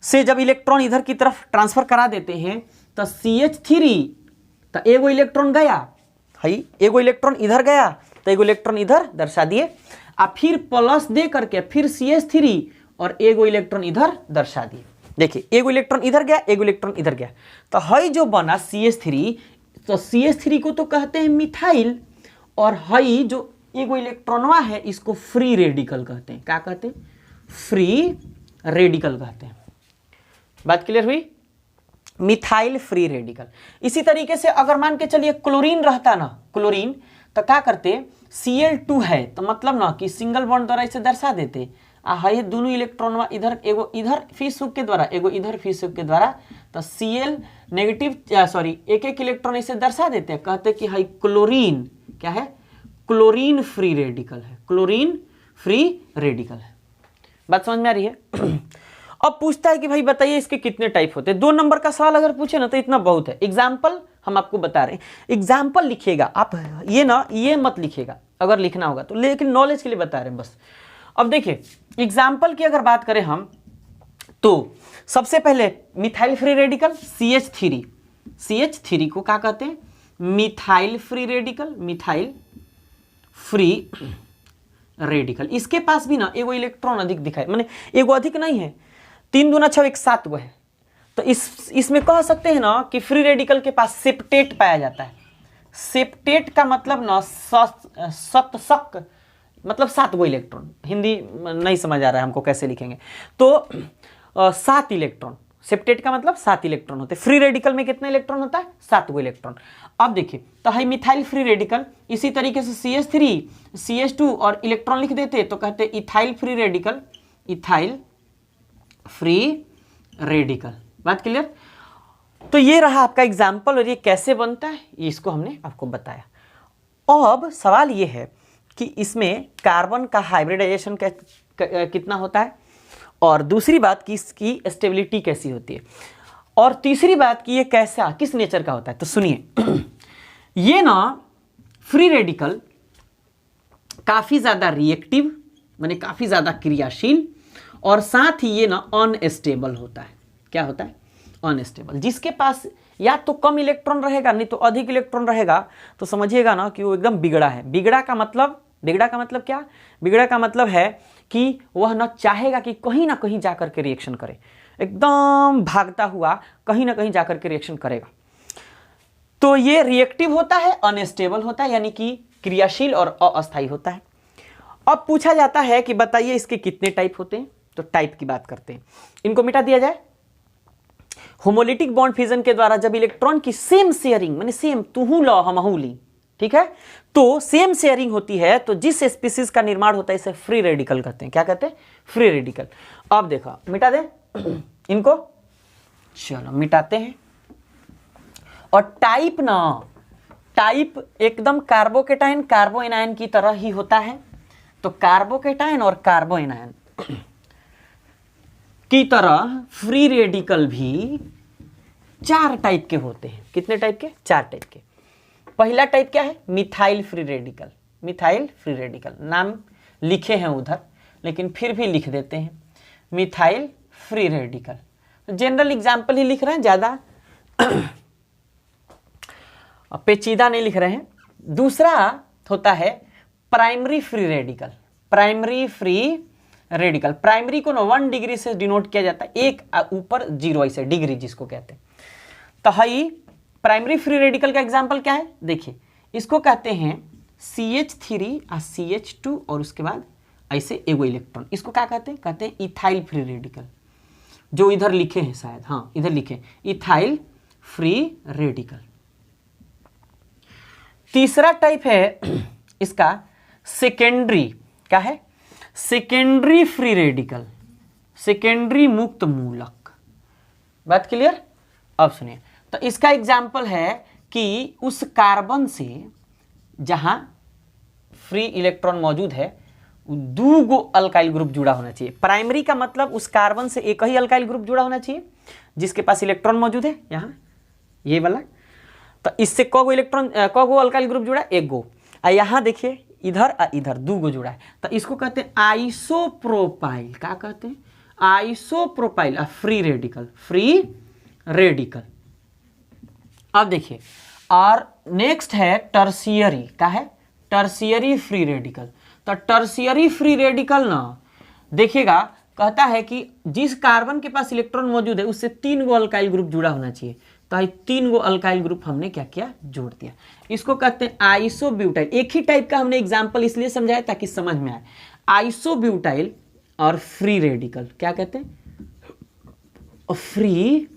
से जब इलेक्ट्रॉन इधर की तरफ ट्रांसफर करा देते हैं तो CH3, तो एगो इलेक्ट्रॉन गया, हाई एगो इलेक्ट्रॉन इधर गया तो एगो इलेक्ट्रॉन इधर दर्शा दिए, और फिर प्लस दे करके फिर CH3 और एगो इलेक्ट्रॉन इधर दर्शा दिए। देखिए एगो इलेक्ट्रॉन इधर गया, एगो इलेक्ट्रॉन इधर गया, तो हाई जो बना CH3, तो CH3 को तो कहते हैं मिथाइल, और हाई जो एगो इलेक्ट्रॉनवा है इसको फ्री रेडिकल कहते हैं। क्या कहते हैं? फ्री रेडिकल कहते हैं। बात क्लियर हुई? Methyl free radical. इसी तरीके से अगर मान के चलिए क्लोरीन रहता ना, क्लोरीन, तो क्या करते, Cl2 है तो मतलब ना कि सिंगल बॉन्ड द्वारा इसे दर्शा देते, है दोनों इलेक्ट्रॉन इधर, एगो इधर फीसुक के द्वारा, एगो इधर फीसुक के द्वारा, तो Cl नेगेटिव सॉरी एक एक इलेक्ट्रॉन इसे दर्शा देते हैं, कहते कि है क्लोरीन, क्या है, क्लोरीन फ्री रेडिकल है, क्लोरीन फ्री रेडिकल है। बात समझ में आ रही है? अब पूछता है कि भाई बताइए इसके कितने टाइप होते हैं। 2 नंबर का सवाल अगर पूछे ना तो इतना बहुत है। एग्जाम्पल हम आपको बता रहे हैं, एग्जाम्पल लिखिएगा आप, ये मत लिखिएगा अगर लिखना होगा तो, लेकिन नॉलेज के लिए बता रहे हैं बस। अब देखिए एग्जाम्पल की अगर बात करें हम, तो सबसे पहले methyl free radical CH3, CH3 को क्या कहते हैं, methyl free radical, methyl free radical. इसके पास भी ना एगो इलेक्ट्रॉन अधिक दिखाई, माने एगो अधिक नहीं है, 3 दूना 6 1 7 गो है, तो इसमें कह सकते हैं ना कि फ्री रेडिकल के पास सेप्टेट पाया जाता है। सेप्टेट का मतलब ना सक मतलब 7 गो इलेक्ट्रॉन, हिंदी नहीं समझ आ रहा है हमको कैसे लिखेंगे, तो 7 इलेक्ट्रॉन, सेप्टेट का मतलब 7 इलेक्ट्रॉन होते हैं। फ्री रेडिकल में कितना इलेक्ट्रॉन होता है, 7 गो इलेक्ट्रॉन। अब देखिए तो है मिथाइल फ्री रेडिकल, इसी तरीके से CH3 CH2 और इलेक्ट्रॉन लिख देते तो कहते ethyl free radical, ethyl free radical. बात क्लियर? तो ये रहा आपका एग्जाम्पल, और ये कैसे बनता है इसको हमने आपको बताया। अब सवाल ये है कि इसमें कार्बन का हाइब्रिडाइजेशन कितना होता है, और दूसरी बात कि इसकी स्टेबिलिटी कैसी होती है, और तीसरी बात कि ये कैसा किस नेचर का होता है। तो सुनिए ये ना फ्री रेडिकल काफ़ी ज़्यादा रिएक्टिव, माने काफ़ी ज़्यादा क्रियाशील, और साथ ही ये ना अनस्टेबल होता है। क्या होता है, अनस्टेबल। जिसके पास या तो कम इलेक्ट्रॉन रहेगा, नहीं तो अधिक इलेक्ट्रॉन रहेगा, तो समझिएगा ना कि वो एकदम बिगड़ा है। बिगड़ा का मतलब क्या, बिगड़ा का मतलब है कि वह ना चाहेगा कि कहीं ना कहीं जाकर के रिएक्शन करे, एकदम भागता हुआ कहीं ना कहीं जाकर के रिएक्शन करेगा। तो ये रिएक्टिव होता है, अनस्टेबल होता है, यानी कि क्रियाशील और अस्थायी होता है। अब पूछा जाता है कि बताइए इसके कितने टाइप होते हैं, तो टाइप की बात करते हैं। इनको मिटा दिया जाए। होमोलिटिक बॉन्ड फिजन के द्वारा जब इलेक्ट्रॉन की सेम शेयरिंग, माने सेम तुहू लो हमहू ली, ठीक है, तो सेम शेयरिंग होती है, तो जिस स्पीसीज का निर्माण होता है इसे फ्री रेडिकल कहते हैं। क्या कहते हैं, फ्री रेडिकल। अब देखा, मिटा दे इनको, चलो मिटाते हैं। और टाइप ना, टाइप एकदम कार्बोकेटाइन कार्बोएनायन की तरह ही होता है। तो कार्बोकेटाइन और कार्बोएनायन की तरह फ्री रेडिकल भी 4 टाइप के होते हैं। कितने टाइप के, 4 टाइप के। पहला टाइप क्या है, methyl free radical. Methyl free radical नाम लिखे हैं उधर, लेकिन फिर भी लिख देते हैं, methyl free radical. General example ही लिख रहे हैं, ज़्यादा पेचीदा नहीं लिख रहे हैं। दूसरा होता है primary free radical. Primary free radical, primary को ना 1 डिग्री से डिनोट किया जाता है, एक ऊपर 0 ऐसे डिग्री जिसको कहते हैं। तो हाई प्राइमरी फ्री रेडिकल का एग्जांपल क्या है, देखिए इसको कहते हैं CH3 और CH2 और उसके बाद ऐसे एगो इलेक्ट्रॉन, इसको क्या कहते हैं, कहते हैं इथाइल फ्री रेडिकल। जो इधर लिखे हैं शायद, हाँ इधर लिखे इथाइल फ्री रेडिकल। तीसरा टाइप है इसका सेकेंडरी, क्या है, सेकेंडरी फ्री रेडिकल, सेकेंडरी मुक्त मूलक। बात क्लियर? अब सुनिए, तो इसका एग्जाम्पल है कि उस कार्बन से जहां फ्री इलेक्ट्रॉन मौजूद है 2 गो अल्काइल ग्रुप जुड़ा होना चाहिए। प्राइमरी का मतलब उस कार्बन से एक ही अल्काइल ग्रुप जुड़ा होना चाहिए जिसके पास इलेक्ट्रॉन मौजूद है, यहाँ ये वाला। तो इससे कगो इलेक्ट्रॉन कगो अल्काइल ग्रुप जुड़ा, 1 गो। और यहाँ देखिए इधर इधर 2 गो जुड़ा है, तो इसको कहते हैं आइसोप्रोपाइल। क्या कहते हैं, isopropyl free radical, free radical. अब देखिए, और नेक्स्ट है टर्शियरी। क्या है, टर्शियरी फ्री रेडिकल। तो टर्शियरी फ्री रेडिकल ना देखिएगा, कहता है कि जिस कार्बन के पास इलेक्ट्रॉन मौजूद है उससे 3 गो अल्काइल ग्रुप जुड़ा होना चाहिए। तो 3 गो अल्काइल ग्रुप हमने क्या किया, जोड़ दिया। इसको कहते हैं आइसोब्यूटाइल। एक ही टाइप का हमने एग्जांपल इसलिए समझाया ताकि समझ में आए। आइसोब्यूटाइल और फ्री रेडिकल क्या कहते हैं, फ्री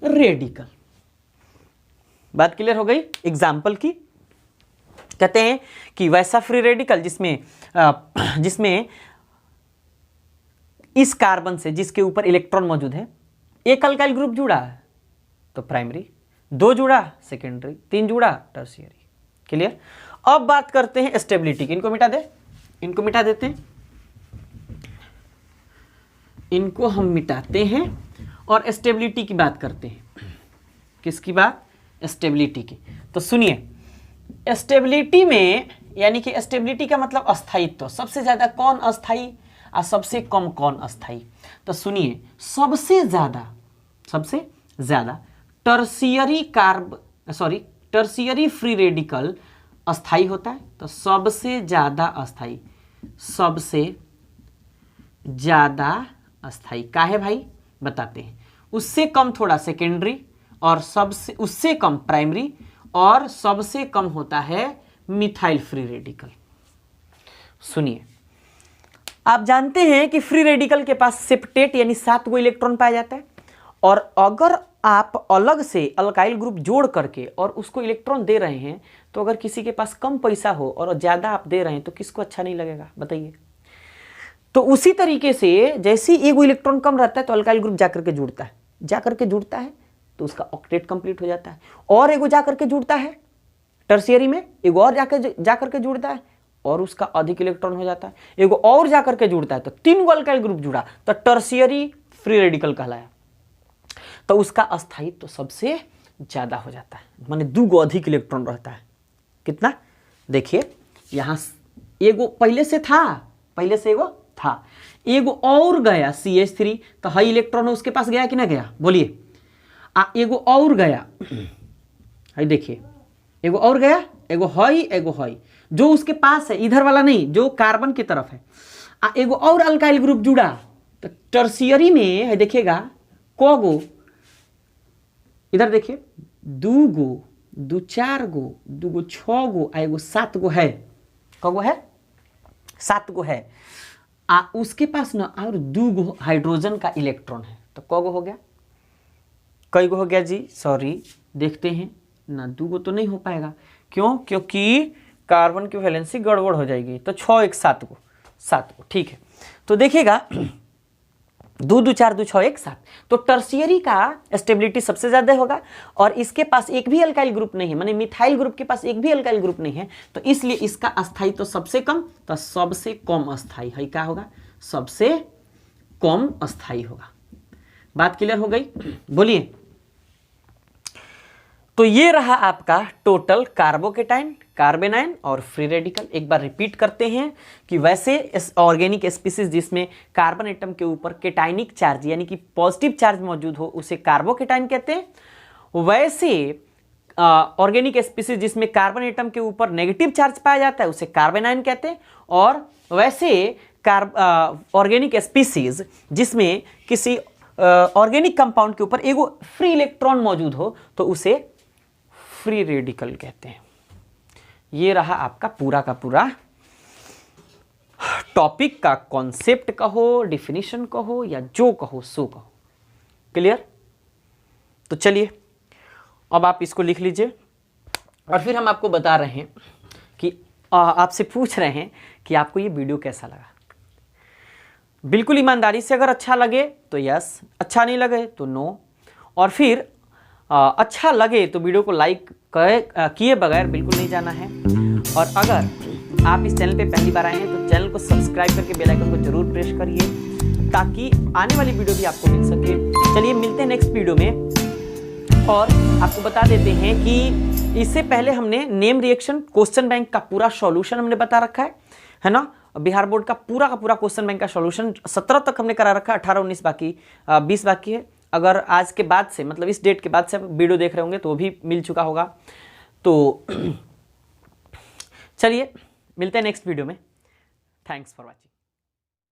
रेडिकल। बात क्लियर हो गई एग्जाम्पल की। कहते हैं कि वैसा फ्री रेडिकल जिसमें इस कार्बन से जिसके ऊपर इलेक्ट्रॉन मौजूद है, एक अल्काइल ग्रुप जुड़ा है तो प्राइमरी, 2 जुड़ा सेकेंडरी, 3 जुड़ा टर्शियरी। क्लियर। अब बात करते हैं स्टेबिलिटी की। इनको मिटा देते हैं, इनको हम मिटाते हैं और स्टेबिलिटी की बात करते हैं। किसकी बात? स्टेबिलिटी की। तो सुनिए, स्टेबिलिटी में यानी कि स्टेबिलिटी का मतलब अस्थायित्व, सबसे ज्यादा कौन अस्थायी और सबसे कम कौन अस्थायी। तो सुनिए, सबसे ज्यादा टर्शियरी फ्री रेडिकल अस्थायी होता है। तो सबसे ज्यादा अस्थायी का है भाई, बताते हैं। उससे कम थोड़ा सेकेंडरी, और उससे कम प्राइमरी, और सबसे कम होता है मिथाइल फ्री रेडिकल। सुनिए, आप जानते हैं कि फ्री रेडिकल के पास सेप्टेट यानी 7 इलेक्ट्रॉन पाया जाता है, और अगर आप अलग से अल्काइल ग्रुप जोड़ करके और उसको इलेक्ट्रॉन दे रहे हैं, तो अगर किसी के पास कम पैसा हो और ज्यादा आप दे रहे हैं तो किसको अच्छा नहीं लगेगा, बताइए। तो उसी तरीके से जैसे ही एगो इलेक्ट्रॉन कम रहता है तो अल्काइल ग्रुप जाकर के जुड़ता है तो उसका ऑक्टेट कंप्लीट हो जाता है, और एगो जाकर के जुड़ता है टर्शियरी में, एगो और जाकर के जुड़ता है और उसका अधिक इलेक्ट्रॉन हो जाता है, एगो और जाकर के जुड़ता है तो 3 अल्काइल ग्रुप जुड़ा तो टर्शियरी फ्री रेडिकल कहलाया। तो उसका अस्थायित्व तो सबसे ज्यादा हो जाता है, माने 2 अधिक इलेक्ट्रॉन रहता है। कितना? देखिए, यहां एगो पहले से एगो और गया CH3, तो हाई इलेक्ट्रॉन उसके पास गया कि ना गया, बोलिए। एगो और गया, हाई देखिए, एगो और गया, एगो हाई जो उसके पास है, इधर वाला नहीं, जो कार्बन की तरफ है। एगो और अल्काइल ग्रुप जुड़ा तो टर्शियरी में है, देखिएगा कोगो, इधर देखिए 2 गो, 2 4 गो, 2 गो 6 गो, एगो 7 गो है। कगो है? 7 गो है। उसके पास ना और 2 गो हाइड्रोजन का इलेक्ट्रॉन है, तो कगो हो गया? कई गो हो गया जी? सॉरी, देखते हैं ना, 2 गो तो नहीं हो पाएगा। क्यों? क्योंकि कार्बन की वैलेंसी गड़बड़ हो जाएगी। तो 6 1 7 गो, ठीक है। तो देखिएगा 2 2 4 2 6 1 7, तो टर्शियरी का स्टेबिलिटी सबसे ज्यादा होगा, और इसके पास एक भी अल्काइल ग्रुप नहीं है, माने मिथाइल ग्रुप के पास एक भी अल्काइल ग्रुप नहीं है, तो इसलिए इसका अस्थायी तो सबसे कम, तो सबसे कम अस्थायी है, क्या होगा? सबसे कम अस्थायी होगा। बात क्लियर हो गई? बोलिए। तो ये रहा आपका टोटल कार्बोकेटाइन, कार्बेनाइन और फ्री रेडिकल। एक बार रिपीट करते हैं कि वैसे इस ऑर्गेनिक स्पीसीज जिसमें कार्बन एटम के ऊपर केटाइनिक चार्ज यानी कि पॉजिटिव चार्ज मौजूद हो उसे कार्बोकेटाइन कहते हैं। वैसे ऑर्गेनिक स्पीसीज जिसमें कार्बन एटम के ऊपर नेगेटिव चार्ज पाया जाता है उसे कार्बेनाइन कहते हैं। और वैसे ऑर्गेनिक स्पीसीज जिसमें किसी ऑर्गेनिक कंपाउंड के ऊपर एगो फ्री इलेक्ट्रॉन मौजूद हो तो उसे फ्री रेडिकल कहते हैं। ये रहा आपका पूरा का पूरा टॉपिक का कॉन्सेप्ट कहो, डिफिनीशन कहो या जो कहो सो कहो। क्लियर? तो चलिए अब आप इसको लिख लीजिए, और फिर हम आपको बता रहे हैं कि आपसे पूछ रहे हैं कि आपको ये वीडियो कैसा लगा। बिल्कुल ईमानदारी से, अगर अच्छा लगे तो यस, अच्छा नहीं लगे तो नो, और फिर अच्छा लगे तो वीडियो को लाइक किए बगैर बिल्कुल नहीं जाना है। और अगर आप इस चैनल पे पहली बार आए हैं तो चैनल को सब्सक्राइब करके बेल आइकन को जरूर प्रेस करिए ताकि आने वाली वीडियो भी आपको मिल सके। चलिए मिलते हैं नेक्स्ट वीडियो में। और आपको बता देते हैं कि इससे पहले हमने नेम रिएक्शन क्वेश्चन बैंक का पूरा सॉल्यूशन हमने बता रखा है ना। बिहार बोर्ड का पूरा क्वेश्चन बैंक का सॉल्यूशन 17 तक हमने करा रखा है, 18 19 बाकी 20 बाकी है। अगर आज के बाद से मतलब इस डेट के बाद से आप वीडियो देख रहे होंगे तो भी मिल चुका होगा। तो चलिए मिलते हैं नेक्स्ट वीडियो में। Thanks for watching.